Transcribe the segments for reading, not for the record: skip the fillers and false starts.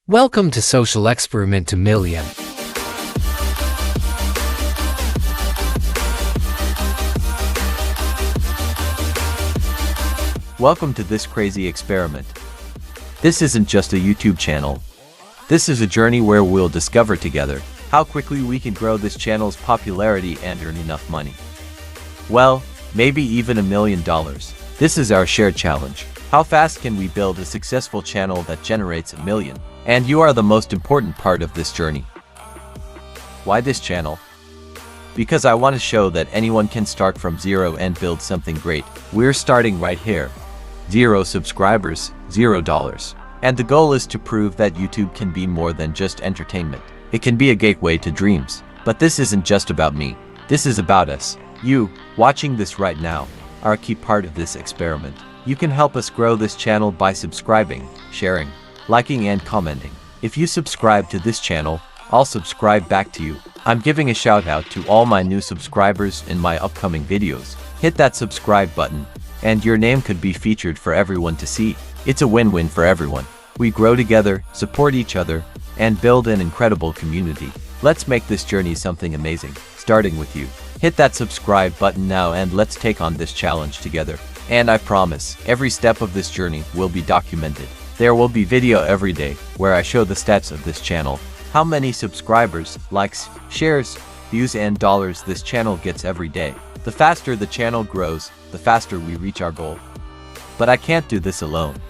Welcome to Social Experiment to Million. Welcome to this crazy experiment. This isn't just a YouTube channel. This is a journey where we'll discover together how quickly we can grow this channel's popularity and earn enough money. Well, maybe even $1 million. This is our shared challenge. How fast can we build a successful channel that generates $1 million? And you are the most important part of this journey. Why this channel? Because I want to show that anyone can start from zero and build something great. We're starting right here. 0 subscribers, $0. And the goal is to prove that YouTube can be more than just entertainment. It can be a gateway to dreams. But this isn't just about me. This is about us. You, watching this right now, are a key part of this experiment. You can help us grow this channel by subscribing, sharing, liking and commenting. If you subscribe to this channel, I'll subscribe back to you. I'm giving a shout out to all my new subscribers in my upcoming videos. Hit that subscribe button, and your name could be featured for everyone to see. It's a win-win for everyone. We grow together, support each other, and build an incredible community. Let's make this journey something amazing, starting with you. Hit that subscribe button now and let's take on this challenge together. And I promise, every step of this journey will be documented. There will be video every day where I show the stats of this channel, how many subscribers, likes, shares, views and dollars this channel gets every day. The faster the channel grows, the faster we reach our goal. But I can't do this alone.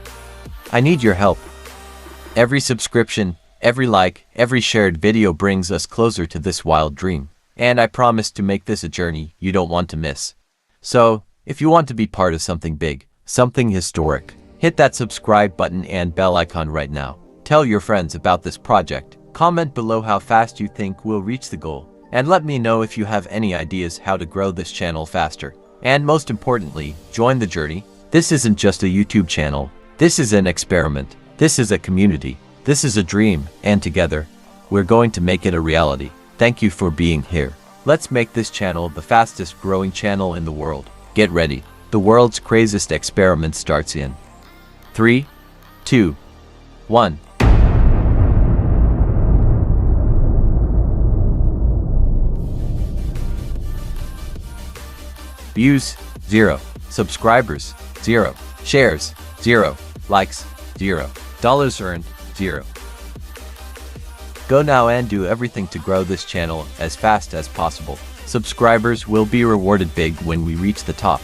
I need your help. Every subscription, every like, every shared video brings us closer to this wild dream. And I promise to make this a journey you don't want to miss. So, if you want to be part of something big, something historic, hit that subscribe button and bell icon right now. Tell your friends about this project. Comment below how fast you think we'll reach the goal. And let me know if you have any ideas how to grow this channel faster. And most importantly, join the journey. This isn't just a YouTube channel. This is an experiment. This is a community. This is a dream. And together, we're going to make it a reality. Thank you for being here. Let's make this channel the fastest growing channel in the world. Get ready. The world's craziest experiment starts in 3, 2, 1. Views, 0. Subscribers, 0. Shares, 0. Likes, 0. Dollars earned, 0. Go now and do everything to grow this channel as fast as possible. Subscribers will be rewarded big when we reach the top.